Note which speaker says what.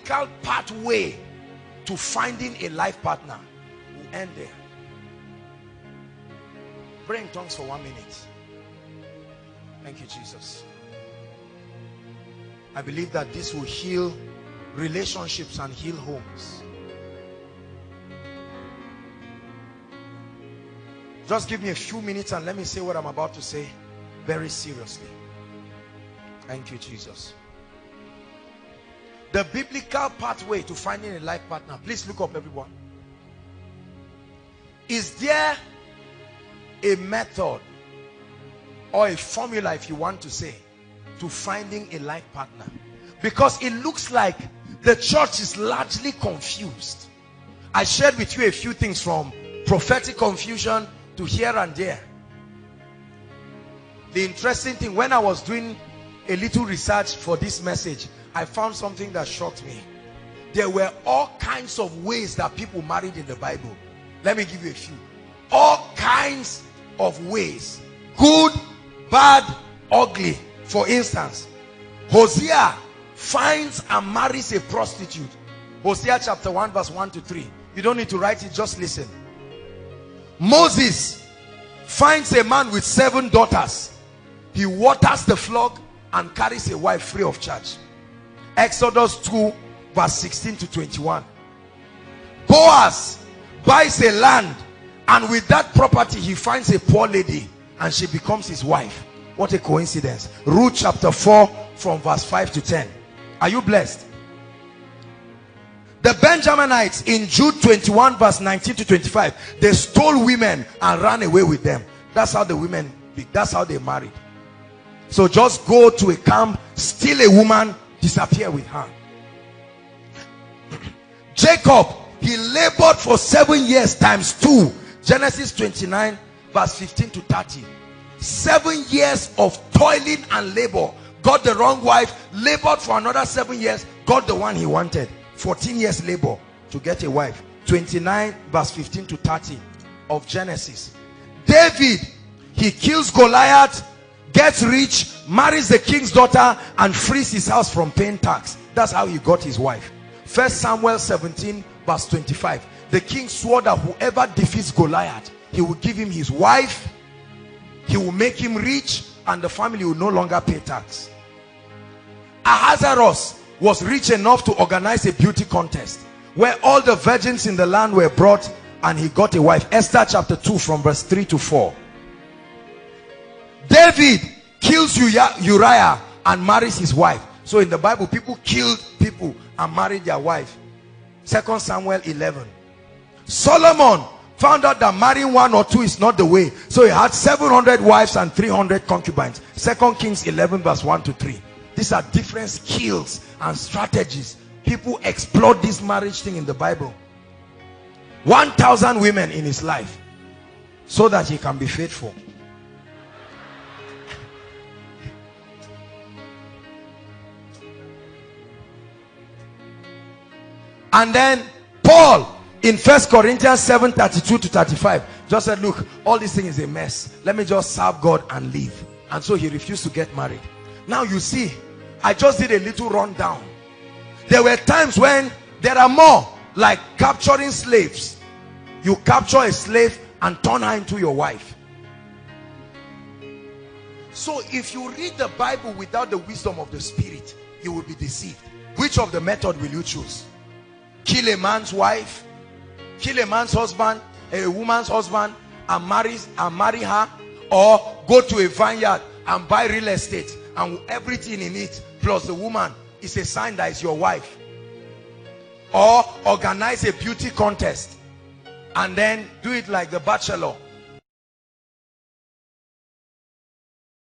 Speaker 1: biblical pathway to finding a life partner will end there. Pray in tongues for 1 minute. Thank you, Jesus. I believe that this will heal relationships and heal homes. Just give me a few minutes and let me say what I'm about to say very seriously. Thank you, Jesus. The biblical pathway to finding a life partner. Please look up, everyone. Is there a method or a formula, if you want to say, to finding a life partner? Because it looks like the church is largely confused. I shared with you a few things from prophetic confusion to here and there. The interesting thing, when I was doing a little research for this message, I found something that shocked me. There were all kinds of ways that people married in the Bible. Let me give you a few. All kinds of ways. Good, bad, ugly. For instance, Hosea finds and marries a prostitute. Hosea chapter 1 verse 1 to 3. You don't need to write it, just listen. Moses finds a man with 7 daughters. He waters the flock and carries a wife free of charge. Exodus 2 verse 16 to 21. Boaz buys a land, and with that property he finds a poor lady and she becomes his wife. What a coincidence. Ruth chapter 4 from verse 5 to 10. Are you blessed? The Benjaminites in Jude 21 verse 19 to 25, they stole women and ran away with them. That's how the women, that's how they married. So just go to a camp, steal a woman, disappear with her. Jacob, he labored for 7 years times 2. Genesis 29 verse 15 to 30. 7 years of toiling and labor. Got the wrong wife, labored for another 7 years, got the one he wanted. 14 years labor to get a wife. 29 verse 15 to 30 of Genesis. David, he kills Goliath, gets rich, marries the king's daughter, and frees his house from paying tax. That's how he got his wife. 1 Samuel 17 verse 25. The king swore that whoever defeats Goliath, he will give him his wife, he will make him rich, and the family will no longer pay tax. Ahasuerus was rich enough to organize a beauty contest where all the virgins in the land were brought, and he got a wife. Esther chapter 2 from verse 3 to 4. David kills Uriah and marries his wife. So in the Bible, people killed people and married their wife. 2 Samuel 11. Solomon found out that marrying 1 or 2 is not the way, so he had 700 wives and 300 concubines. 2 Kings 11 verse 1 to 3. These are different skills and strategies. People explore this marriage thing in the Bible. 1,000 women in his life so that he can be faithful. And then Paul in 1 Corinthians 7 32 to 35 just said, look, all this thing is a mess. Let me just serve God and live. And so he refused to get married. Now you see, I just did a little rundown. There were times when there are more, like capturing slaves. You capture a slave and turn her into your wife. So if you read the Bible without the wisdom of the Spirit, you will be deceived. Which of the method will you choose? Kill a man's wife, kill a man's husband, a woman's husband, and marry her, or go to a vineyard and buy real estate and everything in it plus the woman is a sign that is your wife, or organize a beauty contest and then do it like The Bachelor.